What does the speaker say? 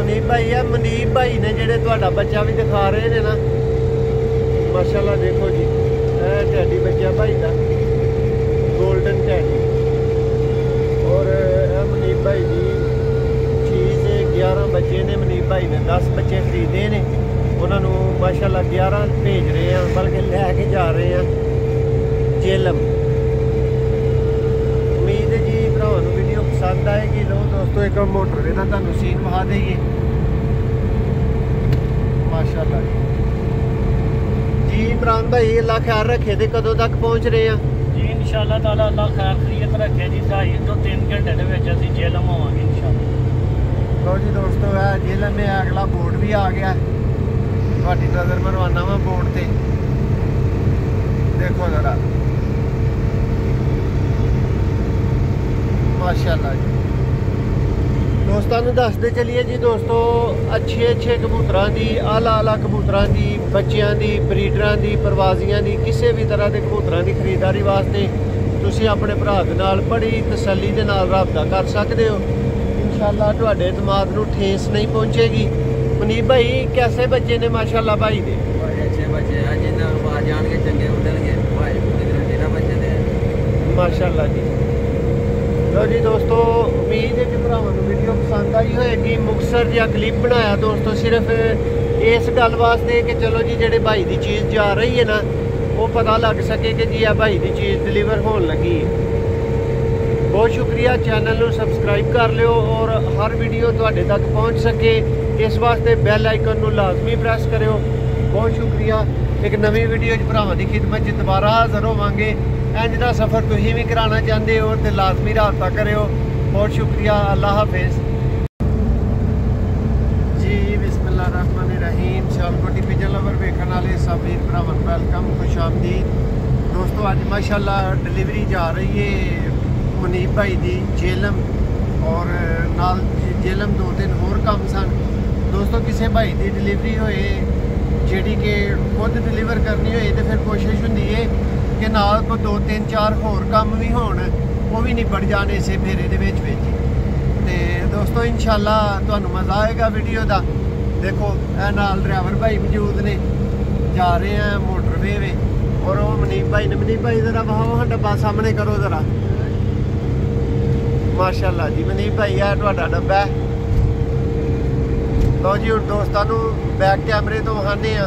मनीप भाई है। मनीप भाई ने जेडे तुहाडा बच्चा भी दिखा रहे ने ना, माशाल्लाह देखो जी, टैडी बच्चा भाई का गोल्डन टैडी। और मनीप भाई जी चीज़ 11 बच्चे ने, मनीप भाई ने 10 बच्चे खरीदे ने, उन्होंने माशाल्लाह 11 भेज रहे हैं, बल्कि लैके जा रहे हैं जेलम। उम्मीद है जी भरावां नूं वीडियो पसंद आएगी। लो दोस्तों एक मोटरवे का तुहानूं सीन विखा देइए, माशाल्लाह जी। इमरान भाई अल्लाह ख्याल रखे थे, कदों तक पहुँच रहे हैं जी? इंशाअल्लाह ताला अल्लाह खैर खैरियत रखे जी, 2.5 ਤੋਂ 3 घंटे ਦੇ ਵਿੱਚ ਅਸੀਂ जेलम होवांगे इंशाअल्लाह। लो जी दोस्तों है जेलम में अगला बोर्ड भी आ गया, ਤੁਹਾਡੀ नज़र मरवाना वा बोर्ड से, देखो जरा माशाल्लाह जी। दोस्तों दसते चलिए जी दोस्तों, अच्छे कबूतरों की आला कबूतरों की बच्चों की ब्रीडर की परवाजियां की किसी भी तरह के कबूतरों की खरीदारी वास्ते तुसी अपने भरा दे नाल बड़ी तसल्ली दे नाल राबता कर सकते हो। इंशाअल्लाह तुहाडे दिमाग नूं ठेस नहीं पहुँचेगी। मनीप भाई कैसे बच्चे ने माशाल्लाह भाई दे? अच्छे बच्चे हैं जिन्हें आ जाएंगे चंगे उड़नगे भाई, बच्चे दे माशाल्लाह जी। लो जी दोस्तों उम्मीद है कि भरावां नूं वीडियो पसंद आई होएगी। मुक्तसर जिहा क्लिप बनाया दोस्तों सिर्फ इस गल वास्ते कि चलो जी जेडे भाई की चीज़ जा रही है ना, वो पता लग सके कि जी आ भाई की चीज़ डिलीवर होने लगी है। बहुत शुक्रिया, चैनल को सबसक्राइब कर लियो और हर वीडियो तुहाडे तक पहुँच सके इस वास्ते बैल आइकन को लाजमी प्रेस करो। बहुत शुक्रिया। एक नवी वीडियो भरावां की खिदमत दोबारा हाज़र होवांगे। इंज का सफ़र तुसीं भी कराना चाहते हो तो लाजमी राबता करो। बहुत शुक्रिया, अल्लाह हाफिज़ जी। बिस्मिल्लाहिर्रहमानिर्रहीम। सियालकोटी पिजन लवर वेखण वाले सभी भरावां नूं वेलकम, खुश आमदीद दोस्तों। अज माशाल्लाह डिलीवरी जा रही है मनीप भाई की जेलम, और नाल जेलम 2-3 होर काम सन दोस्तों। किसी भाई की डिलीवरी होए जी कि खुद डिलीवर करनी होए तो फिर कोशिश होंदी है कि नाल को 2-3-4 होर काम भी होण, वो भी निबड़ जाने इसे फेरे दे विच विच। ते दोस्तों इंशाअल्लाह तुहानूं मज़ा आएगा वीडियो का। देखो ए नाल ड्राइवर भाई मौजूद ने, जा रहे हैं मोटरवे वे, और वो मनीप भाई ने। मनीप भाई ज़रा वहां डब्बा सामने करो ज़रा, माशाल्लाह जी। मनीप भाई है तुहाडा डब्बा है। लो जी हुण दोस्तां नूं बैक कैमरे तो विखाने आ।